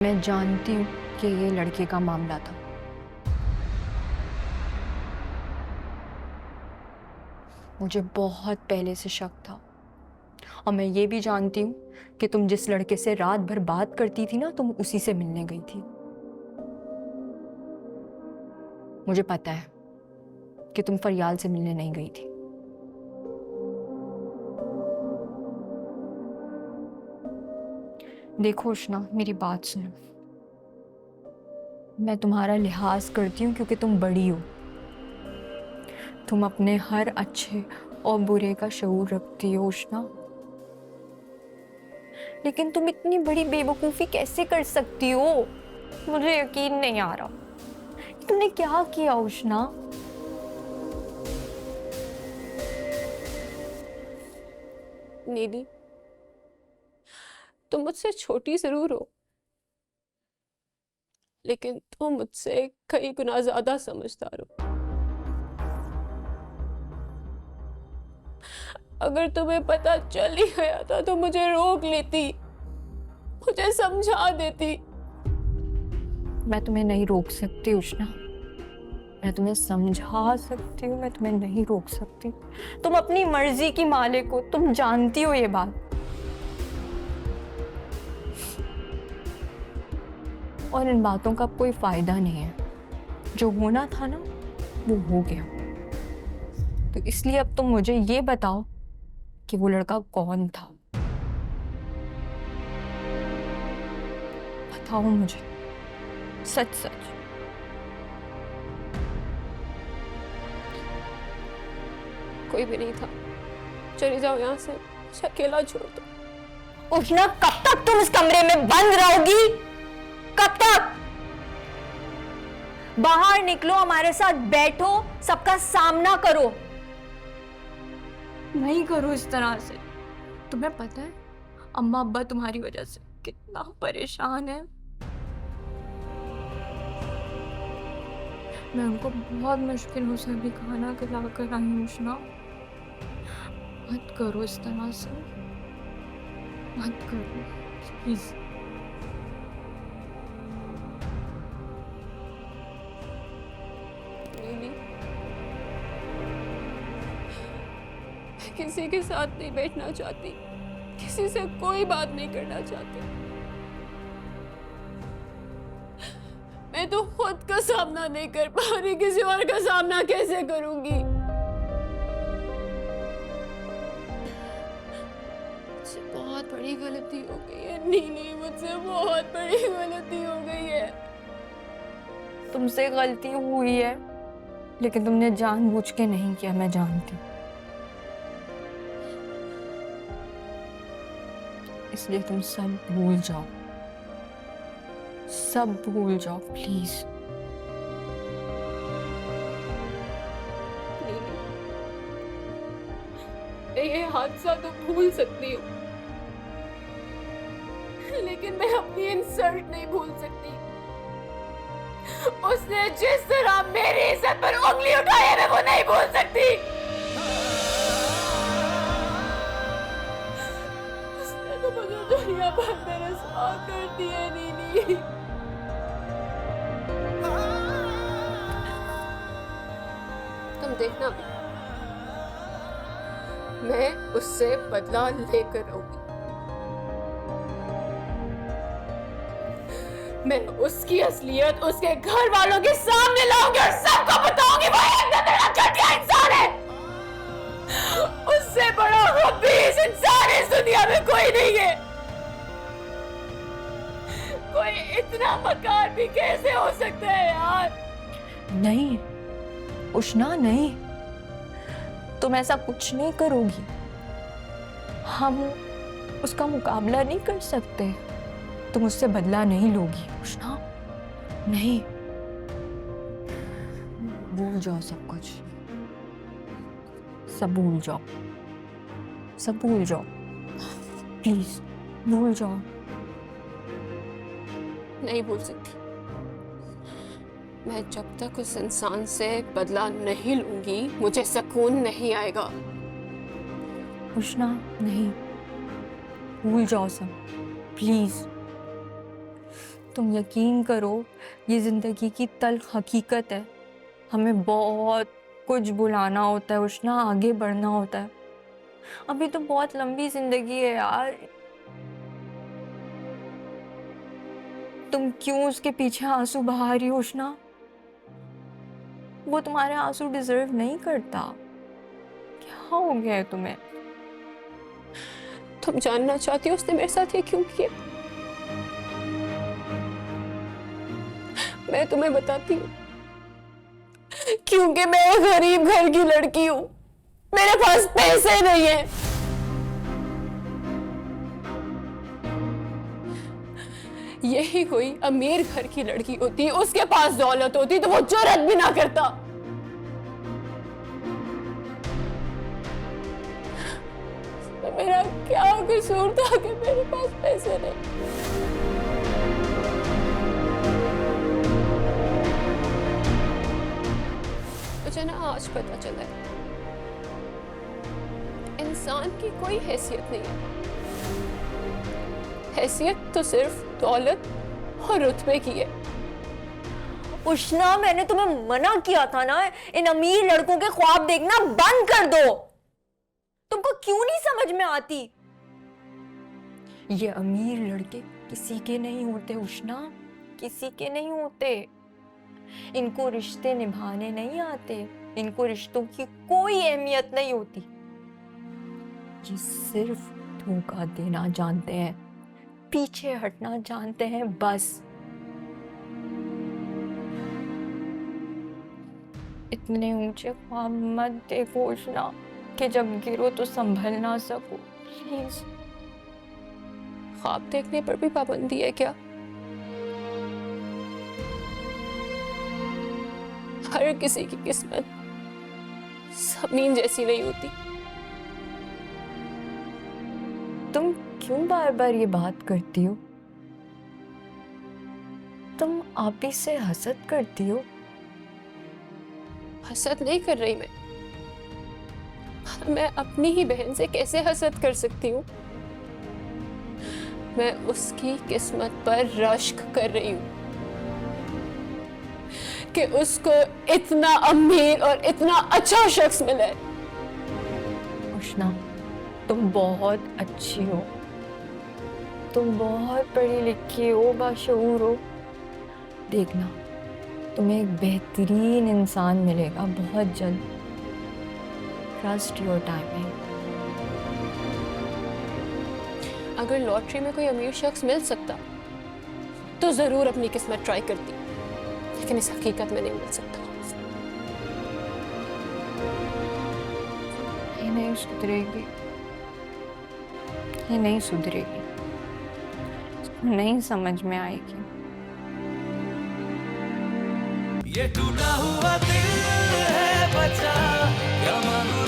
मैं जानती हूँ कि ये लड़के का मामला था। मुझे बहुत पहले से शक था। और मैं ये भी जानती हूँ कि तुम जिस लड़के से रात भर बात करती थी ना, तुम उसी से मिलने गई थी। मुझे पता है कि तुम फरियाल से मिलने नहीं गई थी। देखो उष्णा, मेरी बात सुनो। मैं तुम्हारा लिहाज करती हूँ क्योंकि तुम बड़ी हो। तुम अपने हर अच्छे और बुरे का शऊर रखती हो उष्णा। लेकिन तुम इतनी बड़ी बेवकूफी कैसे कर सकती हो? मुझे यकीन नहीं आ रहा। तुमने क्या किया उष्णा? नीली, तुम मुझसे छोटी जरूर हो, लेकिन तुम मुझसे कई गुना ज्यादा समझदार हो। अगर तुम्हें पता चल ही गया था तो मुझे रोक लेती, मुझे समझा देती। मैं तुम्हें नहीं रोक सकती उष्णा। मैं तुम्हें समझा सकती हूँ, मैं तुम्हें नहीं रोक सकती। तुम अपनी मर्जी की मालिक हो, तुम जानती हो ये बात। और इन बातों का कोई फायदा नहीं है। जो होना था ना, वो हो गया। तो इसलिए अब तुम मुझे ये बताओ कि वो लड़का कौन था। बताओ मुझे, सच सच। कोई भी नहीं था। चले जाओ यहाँ से, मुझे अकेला छोड़ दो। उष्णा, कब तक तुम इस कमरे में बंद रहोगी? कब तक? बाहर निकलो, हमारे साथ बैठो, सबका सामना करो। नहीं करो इस तरह से। तुम्हें पता है अम्मा अब्बा तुम्हारी वजह से कितना परेशान है। मैं उनको बहुत मुश्किलों से अभी खाना खिला कर आई हूँ उष्णा। मत करो इस तरह से, मत करो प्लीज। नीली, मैं किसी के साथ नहीं बैठना चाहती, किसी से कोई बात नहीं करना चाहती। मैं तो खुद का सामना नहीं कर पा रही, किसी और का सामना कैसे करूंगी? मुझसे बहुत बड़ी गलती हो गई है नीली, मुझसे बहुत बड़ी गलती हो गई है। तुमसे गलती हुई है, लेकिन तुमने जानबूझ के नहीं किया, मैं जानती हूँ। इसलिए तुम सब भूल जाओ, सब भूल जाओ प्लीज। नीली, मैं ये हादसा तो भूल सकती हूँ, लेकिन मैं अपनी इंसल्ट नहीं भूल सकती। उसने जिस तरह मेरी इज्जत पर उंगली उठाई है, मैं वो नहीं भूल सकती। उसने तो मुझे दुनिया भर में रस्वा कर दिया नीली। तुम देखना, मैं उससे बदला लेकर रहूंगी। मैं उसकी असलियत उसके घर वालों के सामने लाऊंगी और सबको बताऊंगी वो एक नजर घटिया इंसान है। उससे बड़ा खबीस इंसान इस दुनिया में कोई नहीं है। कोई इतना मकार भी कैसे हो सकता है यार? नहीं उष्णा, नहीं, तुम ऐसा कुछ नहीं करोगी। हम उसका मुकाबला नहीं कर सकते। तुम उससे बदला नहीं लोगी उष्णा, नहीं। भूल जाओ सब कुछ, सब भूल जाओ, सब भूल जाओ प्लीज, भूल जाओ। नहीं भूल सकती। मैं जब तक उस इंसान से बदला नहीं लूंगी, मुझे सुकून नहीं आएगा। उष्णा, नहीं, भूल जाओ सब प्लीज। तुम यकीन करो, ये जिंदगी की तल्ख हकीकत है। हमें बहुत कुछ बुलाना होता है उष्णा, आगे बढ़ना होता है। अभी तो बहुत लंबी जिंदगी है यार। तुम क्यों उसके पीछे आंसू बहा रही हो उष्णा? वो तुम्हारे आंसू डिजर्व नहीं करता। क्या हो गया है तुम्हें? तुम जानना चाहती हो उसने मेरे साथ ये क्यों किया? मैं तुम्हें बताती हूँ। क्योंकि मैं गरीब घर की लड़की हूं, मेरे पास पैसे नहीं है। यही कोई अमीर घर की लड़की होती, उसके पास दौलत होती तो वो जुर्रत भी ना करता। तो मेरा क्या कसूर था कि मेरे पास पैसे नहीं? मुझे ना आज पता चला है, इंसान की कोई हैसियत नहीं है। हैसियत तो सिर्फ दौलत और रुतबे की है। उष्णा, मैंने तुम्हें मना किया था ना, इन अमीर लड़कों के ख्वाब देखना बंद कर दो। तुमको क्यों नहीं समझ में आती? ये अमीर लड़के किसी के नहीं होते उष्णा, किसी के नहीं होते। इनको रिश्ते निभाने नहीं आते, इनको रिश्तों की कोई अहमियत नहीं होती। ये सिर्फ धोखा देना जानते हैं, पीछे हटना जानते हैं बस। इतने ऊंचे ख्वाब मत देखो उष्णा कि जब गिरो तो संभल ना सको। प्लीज। ख्वाब देखने पर भी पाबंदी है क्या? हर किसी की किस्मत जमीन जैसी नहीं होती। तुम क्यों बार बार ये बात करती हो? तुम आप ही से हसद करती हो। हसद नहीं कर रही मैं अपनी ही बहन से कैसे हसद कर सकती हूँ? मैं उसकी किस्मत पर रश्क कर रही हूँ कि उसको इतना अमीर और इतना अच्छा शख्स मिला है। उष्णा, तुम बहुत अच्छी हो, तुम बहुत पढ़ी लिखी हो, बाशऊर हो। देखना, तुम्हें एक बेहतरीन इंसान मिलेगा बहुत जल्द। Trust your timing. अगर लॉटरी में कोई अमीर शख्स मिल सकता तो जरूर अपनी किस्मत ट्राई करती, लेकिन इस हकीकत में नहीं मिल सकता। ये नहीं सुधरेगी, ये नहीं सुधरेगी, इसको नहीं समझ में आएगी। ये टूटा हुआ दिल है बचा, क्या मानूं